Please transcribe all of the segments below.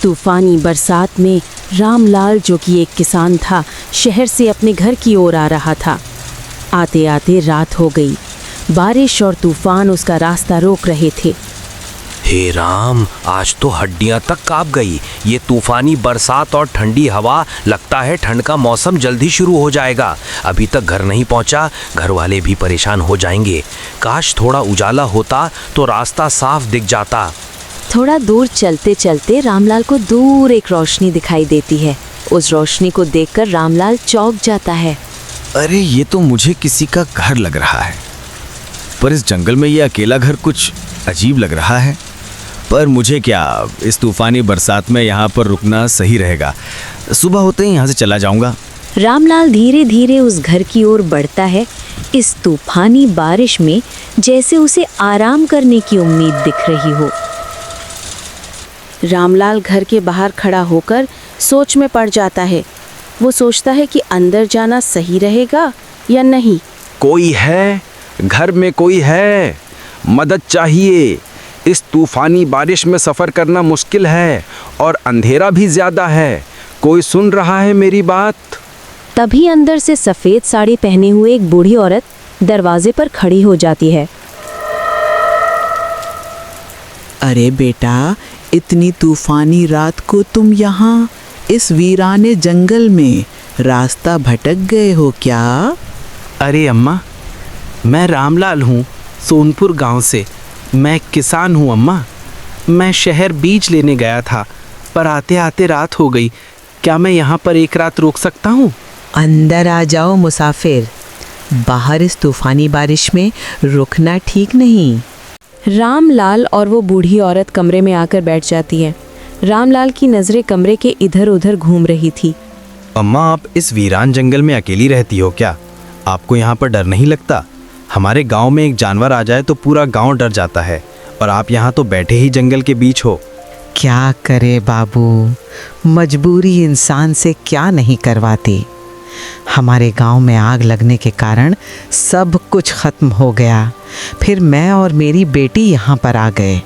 तूफानी बरसात में रामलाल, जो कि एक किसान था, शहर से अपने घर की ओर आ रहा था। आते आते रात हो गई। बारिश और तूफान उसका रास्ता रोक रहे थे। हे राम, आज तो हड्डियां तक कांप गई। ये तूफानी बरसात और ठंडी हवा, लगता है ठंड का मौसम जल्दी शुरू हो जाएगा। अभी तक घर नहीं पहुंचा, घर वाले भी परेशान हो जाएंगे। काश थोड़ा उजाला होता तो रास्ता साफ दिख जाता। थोड़ा दूर चलते चलते रामलाल को दूर एक रोशनी दिखाई देती है। उस रोशनी को देखकर रामलाल चौंक जाता है। अरे, ये तो मुझे किसी का घर लग रहा है, पर इस जंगल में ये अकेला घर कुछ अजीब लग रहा है। पर मुझे क्या, इस तूफानी बरसात में यहाँ पर रुकना सही रहेगा। सुबह होते ही यहाँ से चला जाऊंगा। रामलाल धीरे धीरे उस घर की ओर बढ़ता है। इस तूफानी बारिश में जैसे उसे आराम करने की उम्मीद दिख रही हो। रामलाल घर के बाहर खड़ा होकर सोच में पड़ जाता है। वो सोचता है कि अंदर जाना सही रहेगा या नहीं। कोई है? घर में कोई है? मदद चाहिए। इस तूफानी बारिश में सफ़र करना मुश्किल है और अंधेरा भी ज़्यादा है। कोई सुन रहा है मेरी बात? तभी अंदर से सफ़ेद साड़ी पहने हुए एक बूढ़ी औरत दरवाजे पर खड़ी हो जाती है। अरे बेटा, इतनी तूफानी रात को तुम यहाँ इस वीराने जंगल में रास्ता भटक गए हो क्या? अरे अम्मा, मैं रामलाल हूँ, सोनपुर गांव से। मैं किसान हूँ अम्मा। मैं शहर बीज लेने गया था, पर आते आते रात हो गई। क्या मैं यहाँ पर एक रात रुक सकता हूँ? अंदर आ जाओ मुसाफिर, बाहर इस तूफानी बारिश में रुकना ठीक नहीं। रामलाल और वो बूढ़ी औरत कमरे में आकर बैठ जाती है। रामलाल की नज़रें कमरे के इधर उधर घूम रही थी। अम्मा, आप इस वीरान जंगल में अकेली रहती हो क्या? आपको यहाँ पर डर नहीं लगता? हमारे गांव में एक जानवर आ जाए तो पूरा गांव डर जाता है, और आप यहाँ तो बैठे ही जंगल के बीच हो। क्या करे बाबू, मजबूरी इंसान से क्या नहीं करवाती। हमारे गांव में आग लगने के कारण सब कुछ खत्म हो गया। फिर मैं और मेरी बेटी यहाँ पर आ गए।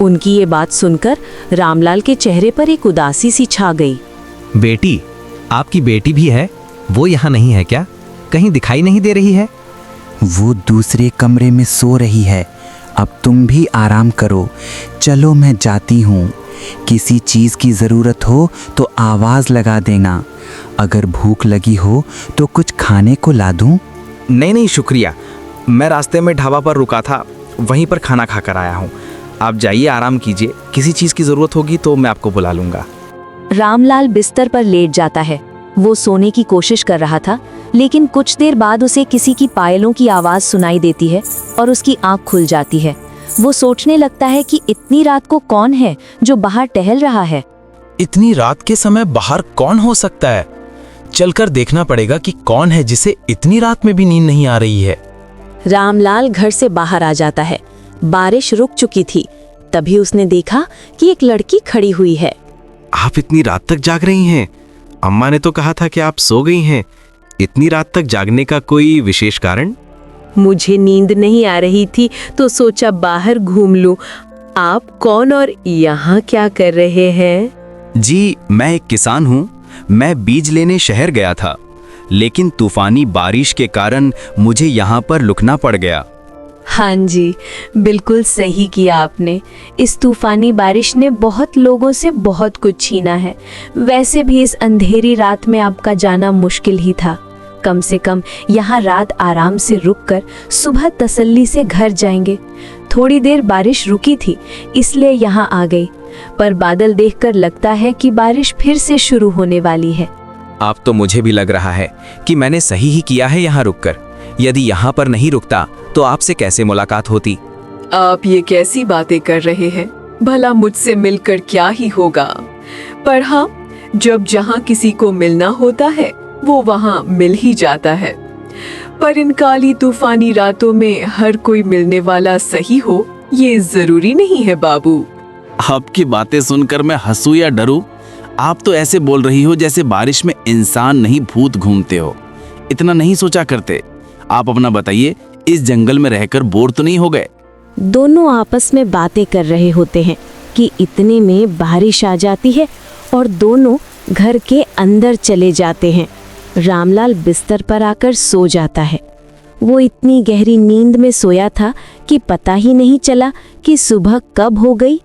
उनकी ये बात सुनकर रामलाल के चेहरे पर एक उदासी सी छा गई। बेटी? आपकी बेटी भी है? वो यहाँ नहीं है क्या? कहीं दिखाई नहीं दे रही है? वो दूसरे कमरे में सो रही है। अब तुम भी आराम करो। चलो मैं जाती हूँ। किसी चीज़ की ज़रूरत हो तो आवाज़ लगा देना। अगर भूख लगी हो तो कुछ खाने को ला दूँ? नहीं शुक्रिया, मैं रास्ते में ढाबा पर रुका था, वहीं पर खाना खाकर आया हूँ। आप जाइए, आराम कीजिए। किसी चीज़ की ज़रूरत होगी तो मैं आपको बुला लूँगा। रामलाल बिस्तर पर लेट जाता है। वो सोने की कोशिश कर रहा था, लेकिन कुछ देर बाद उसे किसी की पायलों की आवाज़ सुनाई देती है और उसकी आंख खुल जाती है। वो सोचने लगता है कि इतनी रात को कौन है जो बाहर टहल रहा है। इतनी रात के समय बाहर कौन हो सकता है? चलकर देखना पड़ेगा कि कौन है जिसे इतनी रात में भी नींद नहीं आ रही है। रामलाल घर से बाहर आ जाता है। बारिश रुक चुकी थी। तभी उसने देखा कि एक लड़की खड़ी हुई है। आप इतनी रात तक जाग रही हैं? अम्मा ने तो कहा था कि आप सो गई हैं। इतनी रात तक जागने का कोई विशेष कारण? मुझे नींद नहीं आ रही थी तो सोचा बाहर घूम लूं। आप कौन और यहाँ क्या कर रहे हैं? जी, मैं एक किसान हूँ। मैं बीज लेने शहर गया था, लेकिन तूफानी बारिश के कारण मुझे यहाँ पर रुकना पड़ गया। हाँ जी, बिल्कुल सही किया आपने। इस तूफानी बारिश ने बहुत लोगों से बहुत कुछ छीना है। वैसे भी इस अंधेरी रात में आपका जाना मुश्किल ही था। कम से कम यहाँ रात आराम से रुककर सुबह तसल्ली से घर जाएंगे। थोड़ी देर बारिश रुकी थी, इसलिए यहाँ आ गई, पर बादल देखकर लगता है कि बारिश फिर से शुरू होने वाली है। अब तो मुझे भी लग रहा है कि मैंने सही ही किया है यहाँ रुककर। यदि यहाँ पर नहीं रुकता तो आपसे कैसे मुलाकात होती? आप ये कैसी बातें कर रहे हैं? भला मुझसे मिलकर क्या ही होगा? पर हाँ, जब जहाँ किसी को मिलना होता है वो वहाँ मिल ही जाता है। पर इन काली तूफानी रातों में हर कोई मिलने वाला सही हो, ये जरूरी नहीं है बाबू। आपकी बातें सुनकर मैं हंसूं या डरूं? आप तो ऐसे बोल रही हो जैसे बारिश में इंसान नहीं भूत घूमते हो। इतना नहीं सोचा करते। आप अपना बताइए, इस जंगल में रहकर बोर तो नहीं हो गए? दोनों आपस में बातें कर रहे होते हैं। कि इतने में बारिश आ जाती है और दोनों घर के अंदर चले जाते हैं। रामलाल बिस्तर पर आकर सो जाता है। वो इतनी गहरी नींद में सोया था कि पता ही नहीं चला कि सुबह कब हो गई।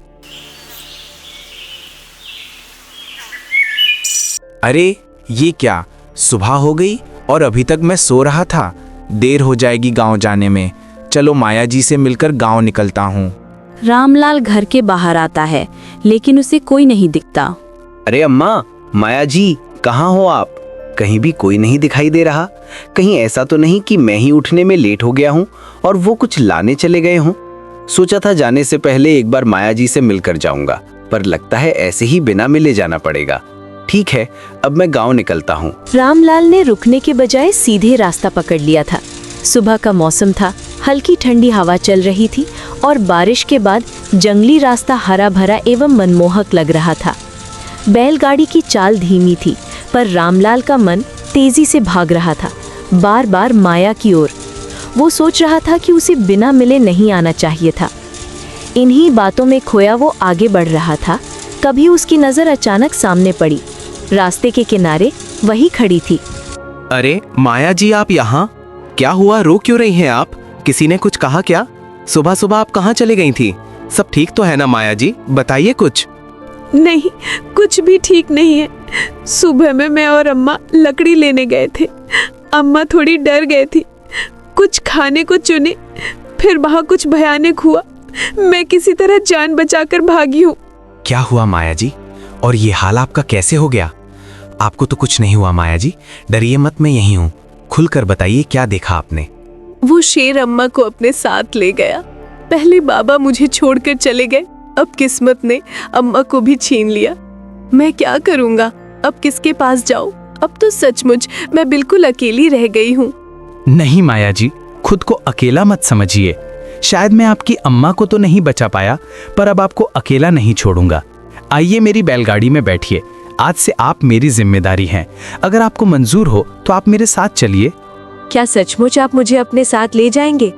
अरे ये क्या, सुबह हो गई और अभी तक मैं सो रहा था। देर हो जाएगी गांव जाने में। चलो माया जी से मिलकर गांव निकलता हूँ। रामलाल घर के बाहर आता है, लेकिन उसे कोई नहीं दिखता। अरे अम्मा, माया जी कहाँ हो आप? कहीं भी कोई नहीं दिखाई दे रहा। कहीं ऐसा तो नहीं कि मैं ही उठने में लेट हो गया हूँ और वो कुछ लाने चले गए हों। सोचा था जाने से पहले एक बार माया जी से मिलकर जाऊंगा, पर लगता है ऐसे ही बिना मिले जाना पड़ेगा। ठीक है, अब मैं गांव निकलता हूँ। रामलाल ने रुकने के बजाय सीधे रास्ता पकड़ लिया था। सुबह का मौसम था, हल्की ठंडी हवा चल रही थी और बारिश के बाद जंगली रास्ता हरा भरा एवं मनमोहक लग रहा था। बैलगाड़ी की चाल धीमी थी, पर रामलाल का मन तेजी से भाग रहा था, बार बार माया की ओर। वो सोच रहा था कि उसे बिना मिले नहीं आना चाहिए था। इन्हीं बातों में खोया वो आगे बढ़ रहा था। कभी उसकी नजर अचानक सामने पड़ी। रास्ते के किनारे वही खड़ी थी। अरे माया जी, आप यहाँ? क्या हुआ, रो क्यों रही हैं आप? किसी ने कुछ कहा क्या? सुबह सुबह आप कहाँ चली गई थी? सब ठीक तो है ना माया जी? बताइए कुछ। नहीं, कुछ भी ठीक नहीं है। सुबह में मैं और अम्मा लकड़ी लेने गए थे। अम्मा थोड़ी डर गए थी। कुछ खाने को चुने, फिर वहाँ कुछ भयानक हुआ। मैं किसी तरह जान बचाकर भागी हूँ। क्या हुआ माया जी? और ये हाल आपका कैसे हो गया? आपको तो कुछ नहीं हुआ माया जी, डरिए मत, मैं यहीं हूँ। खुलकर बताइए, क्या देखा आपने? वो शेर अम्मा को अपने साथ ले गया। पहले बाबा मुझे छोड़कर चले गए, अब किस्मत ने अम्मा को भी छीन लिया। मैं क्या करूँगा? अब किसके पास जाऊँ? अब तो सचमुच मैं बिल्कुल अकेली रह गई हूँ। नहीं माया जी, खुद को अकेला मत समझिए। शायद मैं आपकी अम्मा को तो नहीं बचा पाया, पर अब आपको अकेला नहीं छोड़ूंगा। आइए मेरी बैलगाड़ी में बैठिए। आज से आप मेरी जिम्मेदारी हैं। अगर आपको मंजूर हो तो आप मेरे साथ चलिए। क्या सचमुच आप मुझे अपने साथ ले जाएंगे?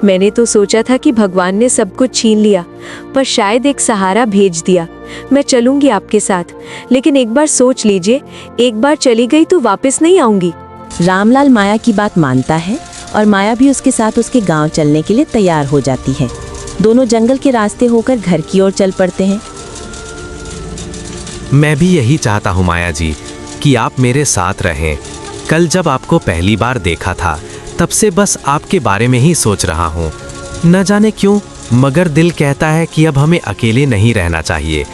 मैंने तो सोचा था कि भगवान ने सब कुछ छीन लिया, पर शायद एक सहारा भेज दिया। मैं चलूंगी आपके साथ, लेकिन एक बार सोच लीजिए, एक बार चली गई तो वापस नहीं आऊंगी। रामलाल माया की बात मानता है और माया भी उसके साथ उसके गांव चलने के लिए तैयार हो जाती है। दोनों जंगल के रास्ते होकर घर की ओर चल पड़ते हैं। मैं भी यही चाहता हूँ माया जी, कि आप मेरे साथ रहें। कल जब आपको पहली बार देखा था, तब से बस आपके बारे में ही सोच रहा हूँ। न जाने क्यों, मगर दिल कहता है कि अब हमें अकेले नहीं रहना चाहिए।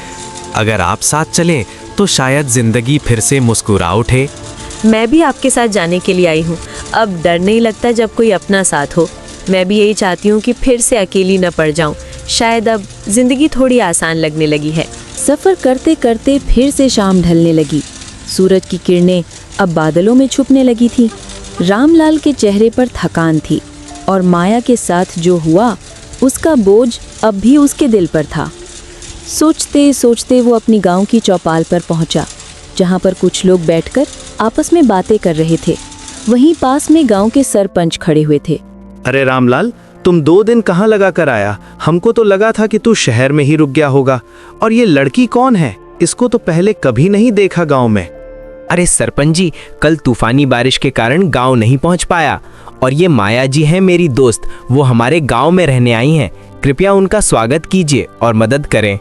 अगर आप साथ चलें तो शायद जिंदगी फिर से मुस्कुरा उठे। मैं भी आपके साथ जाने के लिए आई हूँ। अब डर नहीं लगता जब कोई अपना साथ हो। मैं भी यही चाहती हूँ कि फिर से अकेली न पड़ जाऊँ। शायद अब जिंदगी थोड़ी आसान लगने लगी है। सफर करते करते फिर से शाम ढलने लगी। सूरज की किरणें अब बादलों में छुपने लगी थी। रामलाल के चेहरे पर थकान थी और माया के साथ जो हुआ उसका बोझ अब भी उसके दिल पर था। सोचते सोचते वो अपनी गांव की चौपाल पर पहुंचा, जहां पर कुछ लोग बैठकर आपस में बातें कर रहे थे। वहीं पास में गांव के सरपंच खड़े हुए थे। अरे रामलाल, तुम 2 दिन कहाँ लगा कर आया? हमको तो लगा था कि तू शहर में ही रुक गया होगा। और ये लड़की कौन है? इसको तो पहले कभी नहीं देखा गांव में। अरे सरपंच जी, कल तूफानी बारिश के कारण गांव नहीं पहुंच पाया। और ये माया जी हैं मेरी दोस्त, वो हमारे गांव में रहने आई हैं। कृपया उनका स्वागत कीजिए और मदद करें।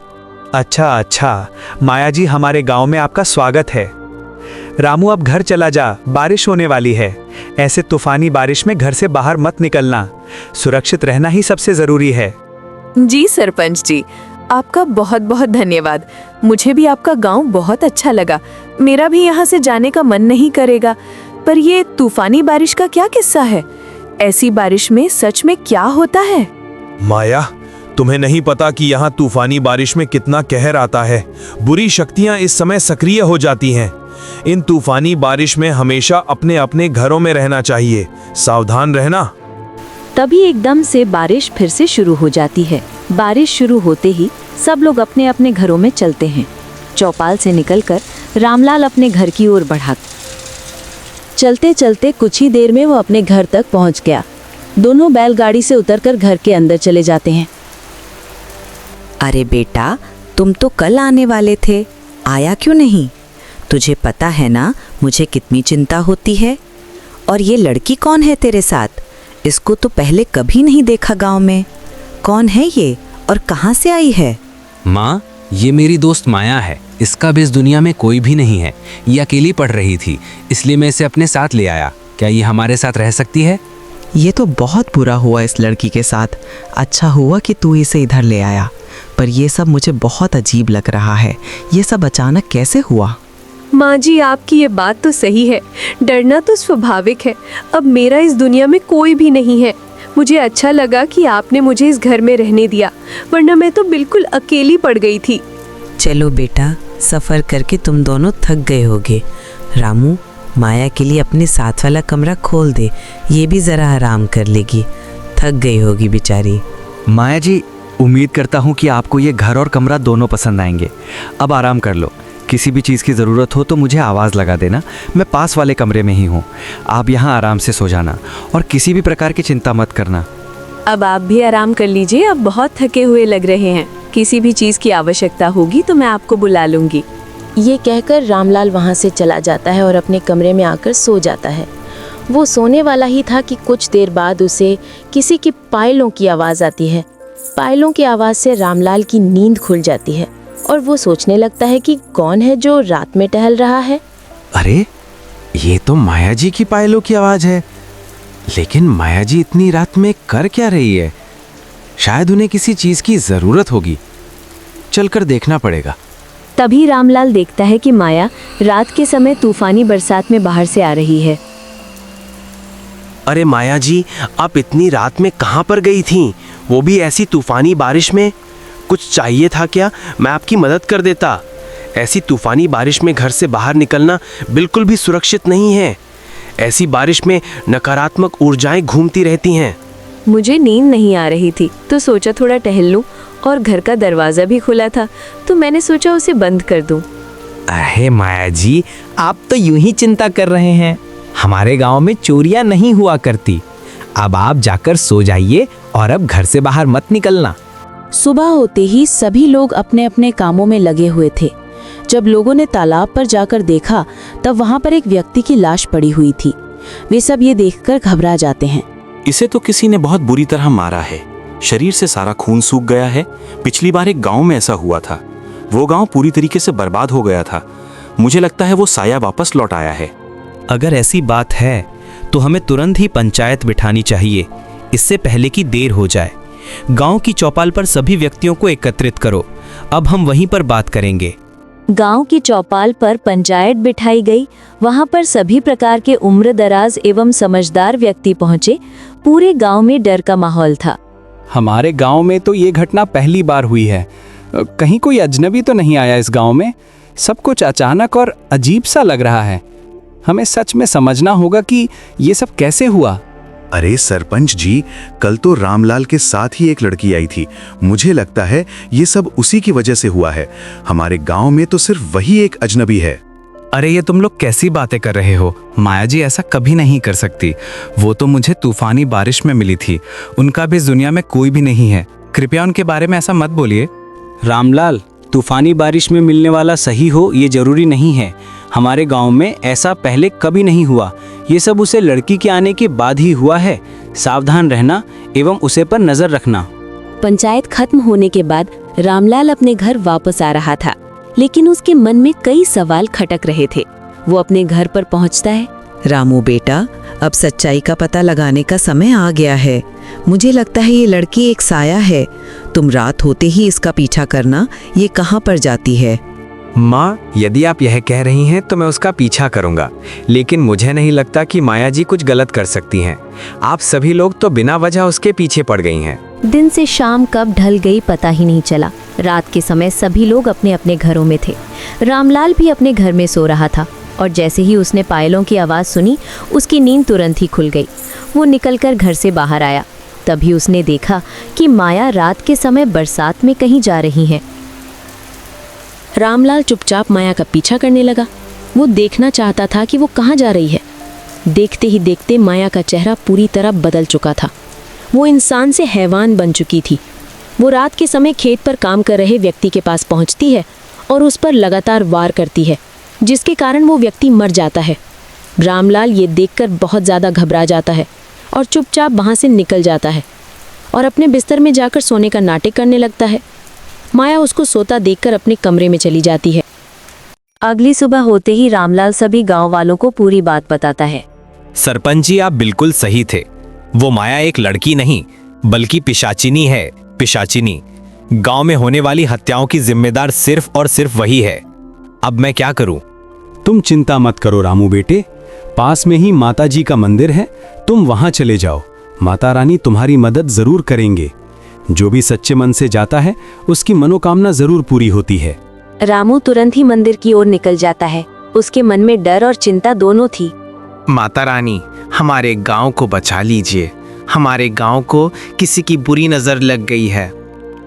अच्छा, माया जी, हमारे गांव में आपका स्वागत है। रामू, अब घर चला जा, बारिश होने वाली है। ऐसे तूफानी बारिश में घर से बाहर मत निकलना। सुरक्षित रहना ही सबसे जरूरी है। जी सरपंच जी, आपका बहुत बहुत धन्यवाद। मुझे भी आपका गांव बहुत अच्छा लगा। मेरा भी यहाँ से जाने का मन नहीं करेगा। पर ये तूफानी बारिश का क्या किस्सा है? ऐसी बारिश में सच में क्या होता है? माया, तुम्हें नहीं पता कि यहाँ तूफानी बारिश में कितना कहर आता है। बुरी शक्तियाँ इस समय सक्रिय हो जाती हैं। इन तूफानी बारिश में हमेशा अपने अपने घरों में रहना चाहिए। सावधान रहना। तभी एकदम से बारिश फिर से शुरू हो जाती है। बारिश शुरू होते ही सब लोग अपने अपने घरों में चलते हैं। चौपाल से निकलकर रामलाल अपने घर की ओर बढ़ा। चलते चलते कुछ ही देर में वो अपने घर तक पहुंच गया। दोनों बैलगाड़ी से उतरकर घर के अंदर चले जाते हैं। अरे बेटा, तुम तो कल आने वाले थे, आया क्यों नहीं? तुझे पता है ना मुझे कितनी चिंता होती है। और ये लड़की कौन है तेरे साथ? इसको तो पहले कभी नहीं देखा गांव में। कौन है ये और कहाँ से आई है? माँ, ये मेरी दोस्त माया है। इसका भी इस दुनिया में कोई भी नहीं है। ये अकेली पढ़ रही थी, इसलिए मैं इसे अपने साथ ले आया। क्या ये हमारे साथ रह सकती है? ये तो बहुत बुरा हुआ इस लड़की के साथ। अच्छा हुआ कि तू इसे इधर ले आया, पर ये सब मुझे बहुत अजीब लग रहा है। ये सब अचानक कैसे हुआ? माँ जी, आपकी ये बात तो सही है। डरना तो स्वाभाविक है। अब मेरा इस दुनिया में कोई भी नहीं है। मुझे अच्छा लगा कि आपने मुझे इस घर में रहने दिया, वरना मैं तो बिल्कुल अकेली पड़ गई थी। चलो बेटा, सफ़र करके तुम दोनों थक गए होगे। रामू, माया के लिए अपने साथ वाला कमरा खोल दे, ये भी ज़रा आराम कर लेगी। थक गई होगी बेचारी। माया जी, उम्मीद करता हूँ कि आपको ये घर और कमरा दोनों पसंद आएंगे। अब आराम कर लो। किसी भी चीज़ की ज़रूरत हो तो मुझे आवाज़ लगा देना। मैं पास वाले कमरे में ही हूँ। आप यहाँ आराम से सो जाना और किसी भी प्रकार की चिंता मत करना। अब आप भी आराम कर लीजिए। अब बहुत थके हुए लग रहे हैं। किसी भी चीज़ की आवश्यकता होगी तो मैं आपको बुला लूँगी। ये कहकर रामलाल वहाँ से चला जाता है और अपने कमरे में आकर सो जाता है। वो सोने वाला ही था कि कुछ देर बाद उसे किसी की पायलों की आवाज़ आती है। पायलों की आवाज़ से रामलाल की नींद खुल जाती है और वो सोचने लगता है कि कौन है जो रात में टहल रहा है। अरे, ये तो माया जी की पायलों की आवाज़ है। लेकिन माया जी इतनी रात में कर क्या रही है? शायद उन्हें किसी चीज़ की ज़रूरत होगी। चलकर देखना पड़ेगा। तभी रामलाल देखता है कि माया रात के समय तूफानी बरसात में बाहर से आ रही है। अरे माया जी, आप इतनी रात में कहाँ पर गई थीं? वो भी ऐसी तूफानी बारिश में। कुछ चाहिए था क्या? मैं आपकी मदद कर देता। ऐसी तूफानी बारिश में घर से बाहर निकलना बिल्कुल भी सुरक्षित नहीं है। ऐसी बारिश में नकारात्मक ऊर्जाएं घूमती रहती हैं। मुझे नींद नहीं आ रही थी तो सोचा थोड़ा टहल लूं, और घर का दरवाज़ा भी खुला था तो मैंने सोचा उसे बंद कर दूं। अरे माया जी, आप तो यूं ही चिंता कर रहे हैं। हमारे गांव में चोरियां नहीं हुआ करती। अब आप जाकर सो जाइए और अब घर से बाहर मत निकलना। सुबह होते ही सभी लोग अपने अपने कामों में लगे हुए थे। जब लोगों ने तालाब पर जाकर देखा तब वहां पर एक व्यक्ति की लाश पड़ी हुई थी। वे सब ये देखकर घबरा जाते हैं। इसे तो किसी ने बहुत बुरी तरह मारा है। शरीर से सारा खून सूख गया है। पिछली बार एक गांव में ऐसा हुआ था। वो गांव पूरी तरीके से बर्बाद हो गया था। मुझे लगता है वो साया वापस लौट आया है। अगर ऐसी बात है तो हमें तुरंत ही पंचायत बिठानी चाहिए, इससे पहले कि देर हो जाए। गांव की चौपाल पर सभी व्यक्तियों को एकत्रित करो। अब हम वहीं पर बात करेंगे। गांव की चौपाल पर पंचायत बिठाई गई। वहां पर सभी प्रकार के उम्रदराज एवं समझदार व्यक्ति पहुंचे। पूरे गांव में डर का माहौल था। हमारे गांव में तो ये घटना पहली बार हुई है। कहीं कोई अजनबी तो नहीं आया इस गांव में? सब कुछ अचानक और अजीब सा लग रहा है। हमें सच में समझना होगा कि ये सब कैसे हुआ। अरे सरपंच जी, कल तो रामलाल के साथ ही एक लड़की आई थी। मुझे लगता है ये सब उसी की वजह से हुआ है। हमारे गांव में तो सिर्फ वही एक अजनबी है। अरे ये तुम लोग कैसी बातें कर रहे हो? माया जी ऐसा कभी नहीं कर सकती। वो तो मुझे तूफानी बारिश में मिली थी। उनका भी इस दुनिया में कोई भी नहीं है। कृपया उनके बारे में ऐसा मत बोलिए। रामलाल, तूफानी बारिश में मिलने वाला सही हो ये जरूरी नहीं है। हमारे गांव में ऐसा पहले कभी नहीं हुआ। ये सब उसे लड़की के आने के बाद ही हुआ है। सावधान रहना एवं उसे पर नजर रखना। पंचायत खत्म होने के बाद रामलाल अपने घर वापस आ रहा था, लेकिन उसके मन में कई सवाल खटक रहे थे। वो अपने घर पर पहुंचता है। रामू बेटा, अब सच्चाई का पता लगाने का समय आ गया है। मुझे लगता है ये लड़की एक साया है। तुम रात होते ही इसका पीछा करना। ये कहाँ पर जाती है? माँ, यदि आप यह कह रही हैं तो मैं उसका पीछा करूंगा, लेकिन मुझे नहीं लगता कि माया जी कुछ गलत कर सकती हैं। आप सभी लोग तो बिना वजह उसके पीछे पड़ गई हैं। दिन से शाम कब ढल गई पता ही नहीं चला। रात के समय सभी लोग अपने अपने घरों में थे। रामलाल भी अपने घर में सो रहा था और जैसे ही उसने पायलों की आवाज़ सुनी उसकी नींद तुरंत ही खुल गई। वो निकलकर घर से बाहर आया। तभी उसने देखा कि माया रात के समय बरसात में कहीं जा रही है। रामलाल चुपचाप माया का पीछा करने लगा। वो देखना चाहता था कि वो कहाँ जा रही है। देखते ही देखते माया का चेहरा पूरी तरह बदल चुका था। वो इंसान से हैवान बन चुकी थी। वो रात के समय खेत पर काम कर रहे व्यक्ति के पास पहुंचती है और उस पर लगातार वार करती है, जिसके कारण वो व्यक्ति मर जाता है। रामलाल ये देखकर बहुत ज़्यादा घबरा जाता है और चुपचाप वहाँ से निकल जाता है और अपने बिस्तर में जाकर सोने का नाटक करने लगता है। माया उसको सोता देखकर अपने कमरे में चली जाती है। अगली सुबह होते ही रामलाल सभी गांव वालों को पूरी बात बताता है। सरपंच जी, आप बिल्कुल सही थे। वो माया एक लड़की नहीं बल्कि पिशाचिनी है। पिशाचिनी। गांव में होने वाली हत्याओं की जिम्मेदार सिर्फ और सिर्फ वही है। अब मैं क्या करूं? तुम चिंता मत करो रामू बेटे, पास में ही माता जी का मंदिर है, तुम वहां चले जाओ। माता रानी तुम्हारी मदद जरूर करेंगे। जो भी सच्चे मन से जाता है उसकी मनोकामना जरूर पूरी होती है। रामू तुरंत ही मंदिर की ओर निकल जाता है। उसके मन में डर और चिंता दोनों थी। माता रानी, हमारे गांव को बचा लीजिए। हमारे गांव को किसी की बुरी नजर लग गई है।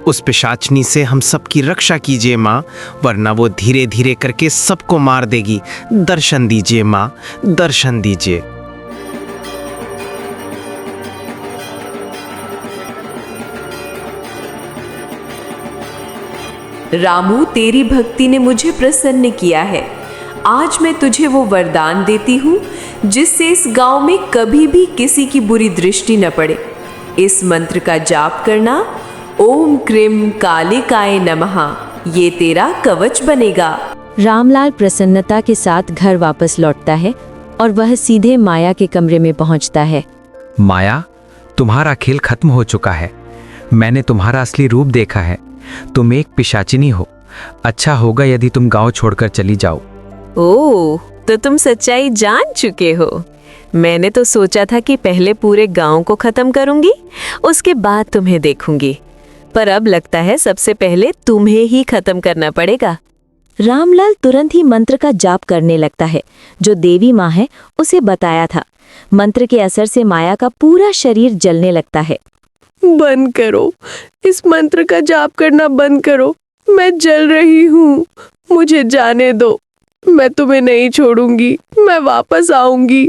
उस पिशाचनी से हम सबकी रक्षा कीजिए माँ, वरना वो धीरे धीरे करके सबको मार देगी। दर्शन दीजिए माँ, दर्शन दीजिए। रामू, तेरी भक्ति ने मुझे प्रसन्न किया है। आज मैं तुझे वो वरदान देती हूँ जिससे इस गांव में कभी भी किसी की बुरी दृष्टि न पड़े। इस मंत्र का जाप करना, ओम क्रीम कालिकाय नमः। ये तेरा कवच बनेगा। रामलाल प्रसन्नता के साथ घर वापस लौटता है और वह सीधे माया के कमरे में पहुंचता है। माया, तुम्हारा खेल खत्म हो चुका है। मैंने तुम्हारा असली रूप देखा है। तुम एक पिशाचिनी हो। अच्छा होगा यदि तुम गांव छोड़कर चली जाओ। ओह, तो तुम सच्चाई जान चुके हो। मैंने तो सोचा था कि पहले पूरे गांव को खत्म करूंगी, उसके बाद तुम्हें देखूंगी, पर अब लगता है सबसे पहले तुम्हें ही खत्म करना पड़ेगा। रामलाल तुरंत ही मंत्र का जाप करने लगता है जो देवी माँ है उसे बताया था। मंत्र के असर से माया का पूरा शरीर जलने लगता है। बंद करो, इस मंत्र का जाप करना बंद करो। मैं जल रही हूँ, मुझे जाने दो। मैं तुम्हें नहीं छोड़ूंगी, मैं वापस आऊंगी।